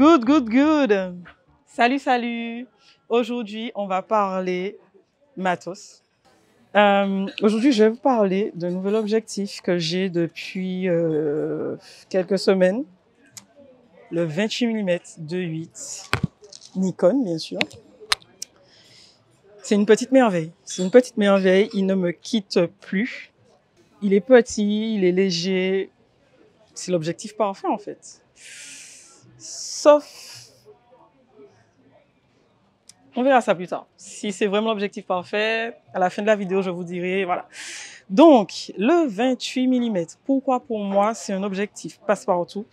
Good, good, good. Salut, salut. Aujourd'hui, on va parler matos. Aujourd'hui, je vais vous parler d'un nouvel objectif que j'ai depuis quelques semaines. Le 28 mm 2.8 Nikon, bien sûr. C'est une petite merveille. C'est une petite merveille. Il ne me quitte plus. Il est petit, il est léger. C'est l'objectif parfait, en fait. Sauf... On verra ça plus tard. Si c'est vraiment l'objectif parfait, à la fin de la vidéo, je vous dirai, voilà. Donc, le 28 mm, pourquoi pour moi c'est un objectif passe-partout?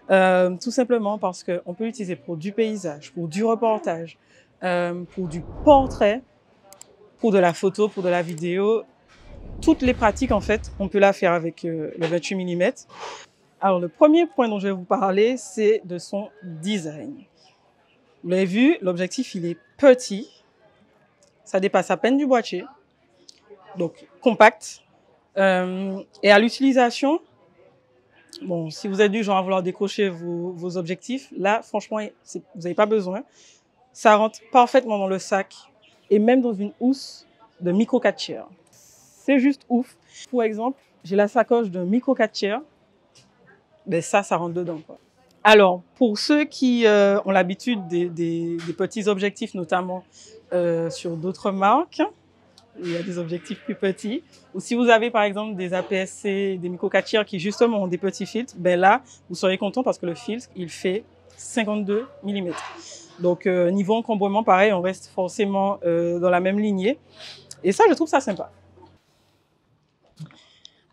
Tout simplement parce qu'on peut l'utiliser pour du paysage, pour du reportage, pour du portrait, pour de la photo, pour de la vidéo. Toutes les pratiques, en fait, on peut la faire avec le 28 mm. Alors, le premier point dont je vais vous parler, c'est de son design. Vous l'avez vu, l'objectif, il est petit. Ça dépasse à peine du boîtier. Donc, compact. Et à l'utilisation, bon, si vous êtes du genre à vouloir décrocher vos objectifs, là, franchement, vous n'avez pas besoin. Ça rentre parfaitement dans le sac et même dans une housse de micro 4 tiers. C'est juste ouf. Pour exemple, j'ai la sacoche de micro 4 tiers. Ben ça rentre dedans, quoi. Alors, pour ceux qui ont l'habitude des petits objectifs, notamment sur d'autres marques, il y a des objectifs plus petits. Ou si vous avez par exemple des APS-C, des micro 4 tiers qui justement ont des petits filtres, ben là, vous serez content parce que le filtre, il fait 52 mm. Donc, niveau encombrement, pareil, on reste forcément dans la même lignée. Et ça, je trouve ça sympa.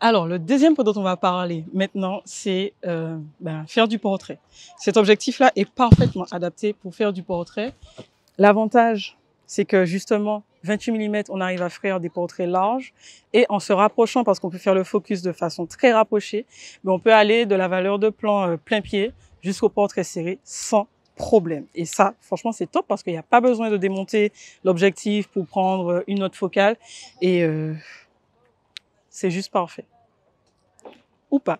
Alors, le deuxième point dont on va parler maintenant, c'est faire du portrait. Cet objectif-là est parfaitement adapté pour faire du portrait. L'avantage, c'est que justement, 28 mm, on arrive à faire des portraits larges et en se rapprochant, parce qu'on peut faire le focus de façon très rapprochée, mais on peut aller de la valeur de plan plein pied jusqu'au portrait serré sans problème. Et ça, franchement, c'est top parce qu'il n'y a pas besoin de démonter l'objectif pour prendre une autre focale et c'est juste parfait. Ou pas.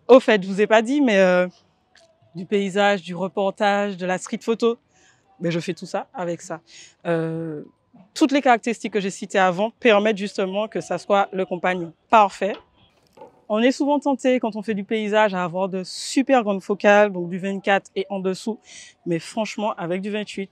Au fait, je vous ai pas dit, mais du paysage, du reportage, de la street photo, ben, je fais tout ça avec ça. Toutes les caractéristiques que j'ai citées avant permettent justement que ça soit le compagnon parfait. On est souvent tenté, quand on fait du paysage, à avoir de super grandes focales, donc du 24 et en dessous. Mais franchement, avec du 28,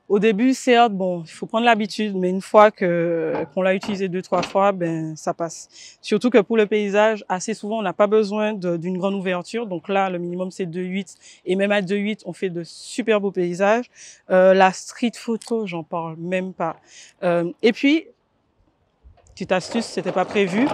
au début, certes, bon, il faut prendre l'habitude, mais une fois qu'on l'a utilisé 2-3 fois, ben, ça passe. Surtout que pour le paysage, assez souvent, on n'a pas besoin d'une grande ouverture. Donc là, le minimum, c'est 2.8. Et même à 2.8, on fait de super beaux paysages. La street photo, j'en parle même pas. Et puis, petite astuce, c'était pas prévu.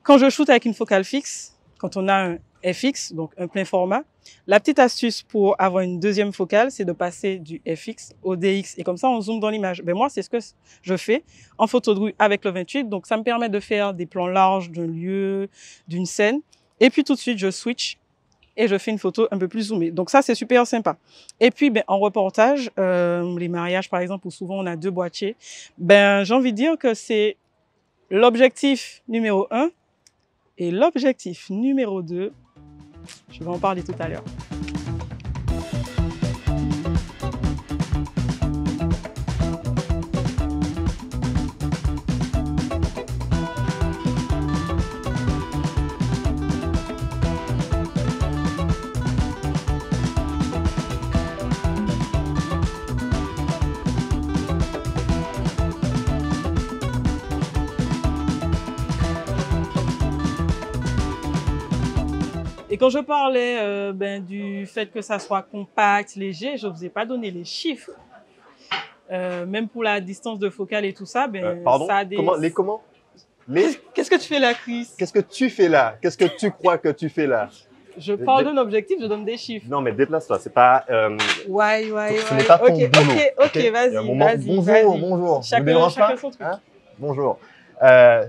Quand je shoote avec une focale fixe, quand on a un FX, donc un plein format, la petite astuce pour avoir une deuxième focale, c'est de passer du FX au DX. Et comme ça, on zoome dans l'image. Ben moi, c'est ce que je fais en photo de rue avec le 28. Donc, ça me permet de faire des plans larges d'un lieu, d'une scène. Et puis, tout de suite, je switch et je fais une photo un peu plus zoomée. Donc, ça, c'est super sympa. Et puis, ben, en reportage, les mariages, par exemple, où souvent on a 2 boîtiers, ben, j'ai envie de dire que c'est l'objectif numéro 1 et l'objectif numéro 2, je vais en parler tout à l'heure. Et quand je parlais du fait que ça soit compact, léger, je ne vous ai pas donné les chiffres. Même pour la distance de focale et tout ça, pardon, ça a des... Comment Qu'est-ce que tu fais là, Chris? Qu'est-ce que tu fais là? Qu'est-ce que tu crois que tu fais là? Je parle d'un objectif, je donne des chiffres. Non, mais déplace-toi, c'est pas... Ouais. Ce n'est pas ton boulot. Ok, vas-y. Bonjour. Chacun son truc. Hein? Bonjour.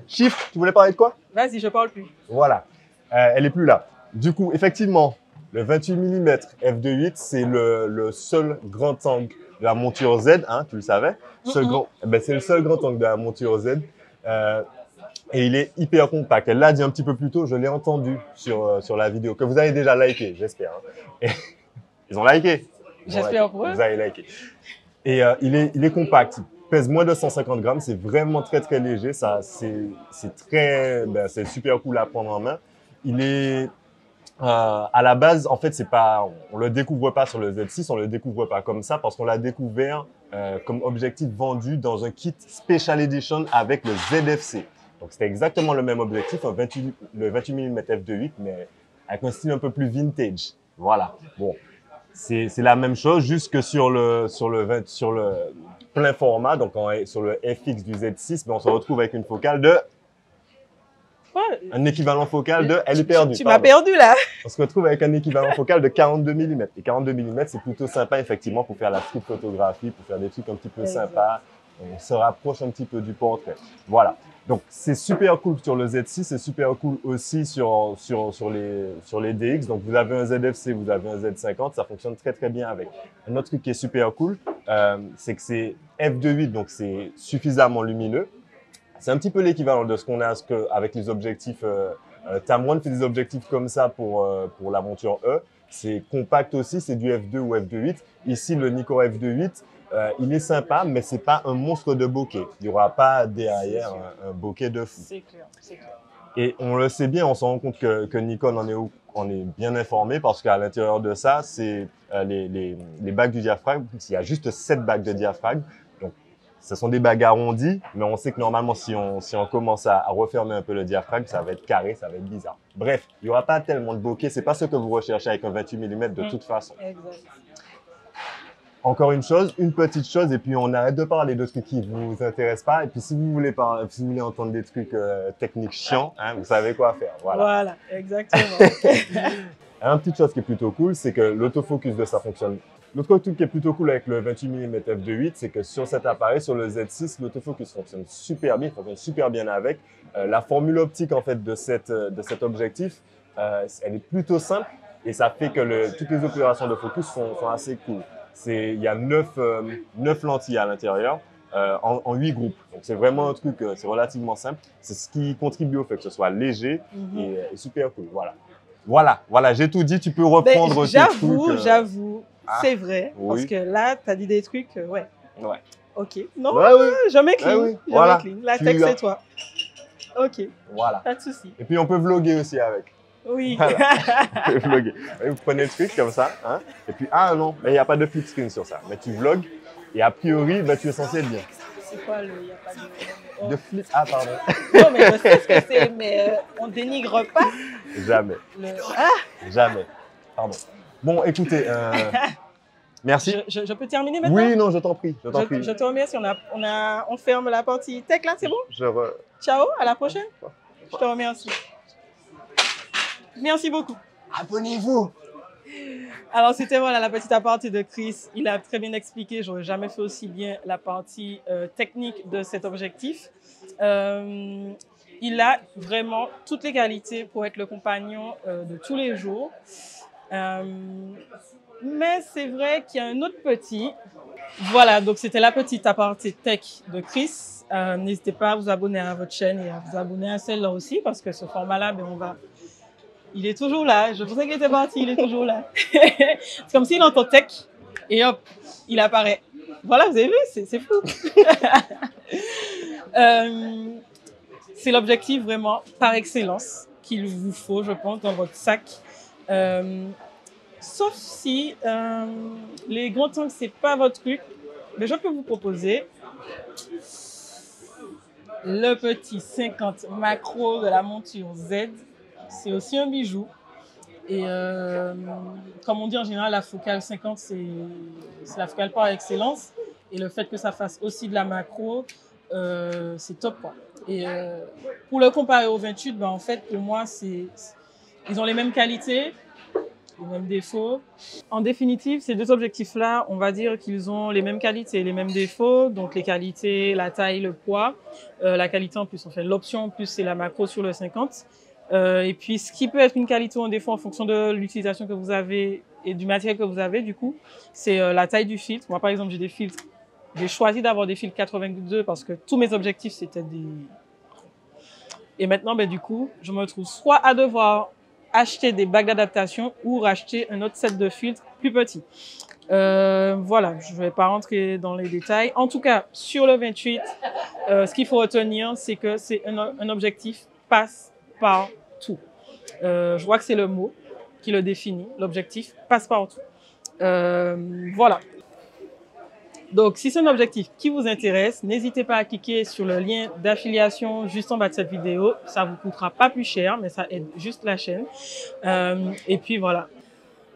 Chiffre, tu voulais parler de quoi? Vas-y, je parle plus. Voilà. Elle est plus là. Du coup, effectivement, le 28 mm f2.8, c'est le seul grand angle de la monture Z, hein, tu le savais. C'est le seul grand angle de la monture Z. Et il est hyper compact. Elle l'a dit un petit peu plus tôt, je l'ai entendu sur la vidéo, que vous avez déjà liké, j'espère. Hein. Et ils ont liké. J'espère pour eux. Vous avez liké. Et il est compact. Il pèse moins de 150 grammes. C'est vraiment très, très léger. C'est super cool à prendre en main. Il est, à la base, en fait, on le découvre pas sur le Z6, on le découvre pas comme ça parce qu'on l'a découvert comme objectif vendu dans un kit Special Edition avec le ZFC. Donc, c'était exactement le même objectif, le 28 mm f2.8, mais avec un style un peu plus vintage. Voilà. Bon, c'est la même chose, juste que sur le plein format, donc sur le FX du Z6, ben on se retrouve avec une focale de un équivalent focal de elle est perdue. Tu m'as perdu là. On se retrouve avec un équivalent focal de 42 mm. Et 42 mm, c'est plutôt sympa effectivement pour faire la street photographie, pour faire des trucs un petit peu sympas. On se rapproche un petit peu du portrait. Voilà. Donc c'est super cool sur le Z6, c'est super cool aussi sur les DX. Donc vous avez un ZFC, vous avez un Z50, ça fonctionne très très bien avec. Un autre truc qui est super cool, c'est que c'est f2.8, donc c'est suffisamment lumineux. C'est un petit peu l'équivalent de ce qu'on a avec les objectifs. Tamron fait des objectifs comme ça pour la monture E. C'est compact aussi, c'est du f2 ou f2.8. Ici, le Nikkor f2.8, il est sympa, mais c'est pas un monstre de bokeh. Il n'y aura pas derrière un bokeh de fou. C'est clair, c'est clair. Et on le sait bien, on se rend compte que Nikon en est bien informé parce qu'à l'intérieur de ça, c'est les bagues du diaphragme. Il y a juste 7 bagues de diaphragme. Donc, ce sont des bagues arrondies, mais on sait que normalement, si on commence à refermer un peu le diaphragme, ça va être carré, ça va être bizarre. Bref, il n'y aura pas tellement de bokeh. C'est pas ce que vous recherchez avec un 28 mm de toute façon. Exact. Encore une petite chose, et puis on arrête de parler de trucs qui vous intéressent pas. Et puis si vous voulez entendre des trucs techniques chiants, hein, vous savez quoi faire. Voilà, exactement. Une petite chose qui est plutôt cool, c'est que l'autofocus de ça fonctionne. L'autre truc qui est plutôt cool avec le 28 mm f2.8, c'est que sur cet appareil, sur le Z6, l'autofocus fonctionne super bien, il fonctionne super bien avec. La formule optique en fait de cet objectif, elle est plutôt simple et ça fait que toutes les opérations de focus sont assez cool. Il y a 9 lentilles à l'intérieur en 8 groupes. Donc, c'est vraiment un truc, c'est relativement simple. C'est ce qui contribue au fait que ce soit léger et super cool. Voilà, j'ai tout dit. Tu peux reprendre tes trucs. J'avoue, c'est vrai. Oui. Parce que là, tu as dit des trucs, ouais. Ok. Non, je m'incline. Voilà. La tech, c'est toi. Ok. Voilà. Pas de souci. Et puis, on peut vlogger aussi avec. Oui. Voilà. Vous prenez le truc comme ça, hein, et puis, ah non, mais il n'y a pas de flip screen sur ça. Mais tu vlogs, et a priori, tu es censé être bien. C'est quoi il n'y a pas de... De flip, ah pardon. Non, mais je sais ce que c'est, mais on dénigre pas. Jamais. Jamais. Pardon. Bon, écoutez, merci. Je peux terminer maintenant? Oui, non, je t'en prie. Je te remercie. On ferme la partie tech là, c'est bon? Ciao, à la prochaine. Je te remercie. Merci beaucoup. Abonnez-vous. Alors, c'était voilà la petite aparté de Chris. Il a très bien expliqué. J'aurais jamais fait aussi bien la partie technique de cet objectif. Il a vraiment toutes les qualités pour être le compagnon de tous les jours. Mais c'est vrai qu'il y a un autre petit. Voilà, donc c'était la petite aparté tech de Chris. N'hésitez pas à vous abonner à votre chaîne et à vous abonner à celle-là aussi parce que ce format-là, il est toujours là. Je pensais qu'il était parti, il est toujours là. C'est comme s'il entend tech et hop, il apparaît. Voilà, vous avez vu, c'est fou. C'est l'objectif vraiment par excellence qu'il vous faut, je pense, dans votre sac. Sauf si les grands angles, c'est pas votre truc, mais je peux vous proposer le petit 50 macro de la monture Z. C'est aussi un bijou. Et comme on dit en général, la focale 50, c'est la focale par excellence. Et le fait que ça fasse aussi de la macro, c'est top, quoi. Et pour le comparer au 28, en fait, pour moi, ils ont les mêmes qualités, les mêmes défauts. En définitive, ces deux objectifs-là, on va dire qu'ils ont les mêmes qualités, les mêmes défauts. Donc, les qualités, la taille, le poids. La qualité en plus, l'option en plus, c'est la macro sur le 50. Et puis, ce qui peut être une qualité ou un défaut en fonction de l'utilisation que vous avez et du matériel que vous avez, du coup, c'est la taille du filtre. Moi, par exemple, j'ai des filtres. J'ai choisi d'avoir des filtres 82 parce que tous mes objectifs, c'était Et maintenant, ben, du coup, je me retrouve soit à devoir acheter des bagues d'adaptation ou racheter un autre set de filtres plus petit. Voilà, je vais pas rentrer dans les détails. En tout cas, sur le 28, ce qu'il faut retenir, c'est que c'est un objectif passe-partout. Je vois que c'est le mot qui le définit, l'objectif passe-partout. Voilà. Donc, si c'est un objectif qui vous intéresse, n'hésitez pas à cliquer sur le lien d'affiliation juste en bas de cette vidéo. Ça vous coûtera pas plus cher, mais ça aide juste la chaîne. Et puis voilà.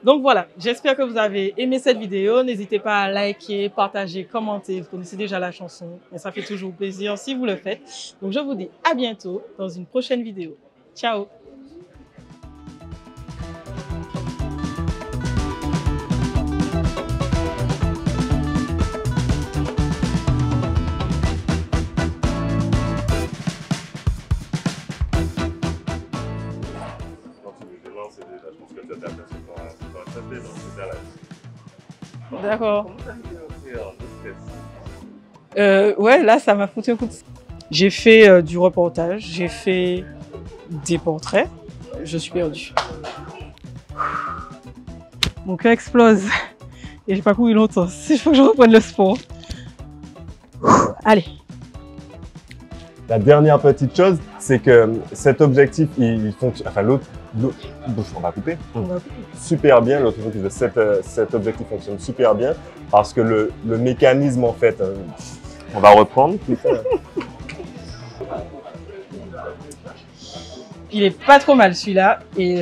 Donc voilà, j'espère que vous avez aimé cette vidéo. N'hésitez pas à liker, partager, commenter. Vous connaissez déjà la chanson, mais ça fait toujours plaisir si vous le faites. Donc je vous dis à bientôt dans une prochaine vidéo. Ciao! D'accord. Ouais, là, ça m'a foutu un coup de... J'ai fait du reportage, j'ai fait des portraits. Je suis perdue. Mon cœur explose. Et j'ai pas couru longtemps. Il faut que je reprenne le sport. Allez. La dernière petite chose, c'est que cet objectif, il fonctionne, enfin l'autre, on va couper, super bien, l'autofocus de cet objectif fonctionne super bien parce que le mécanisme en fait, on va reprendre tout ça. Il est pas trop mal celui-là et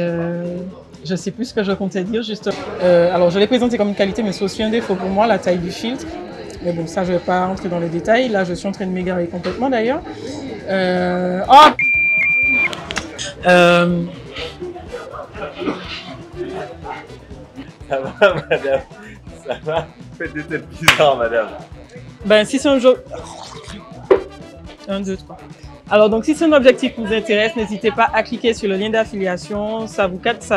je sais plus ce que je comptais dire juste. Alors je l'ai présenté comme une qualité mais c'est aussi un défaut pour moi, la taille du filtre. Mais bon, ça je vais pas rentrer dans les détails. Là je suis en train de m'égarer complètement d'ailleurs. Ça va madame, ça va, faites des têtes bizarres madame. Ben si c'est un jeu... 1, 2, 3. Alors donc si c'est un objectif qui vous intéresse, n'hésitez pas à cliquer sur le lien d'affiliation, ça vous capte.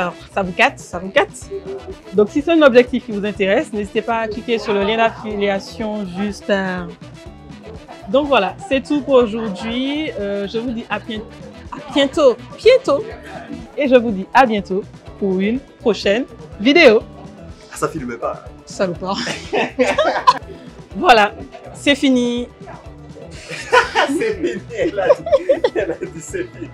Donc si c'est un objectif qui vous intéresse, n'hésitez pas à cliquer sur le lien d'affiliation juste à... Donc voilà, c'est tout pour aujourd'hui. Je vous dis à bientôt. Et je vous dis à bientôt pour une prochaine vidéo. Ça filme pas. Salopard. Voilà, c'est fini. C'est fini, elle a dit c'est fini.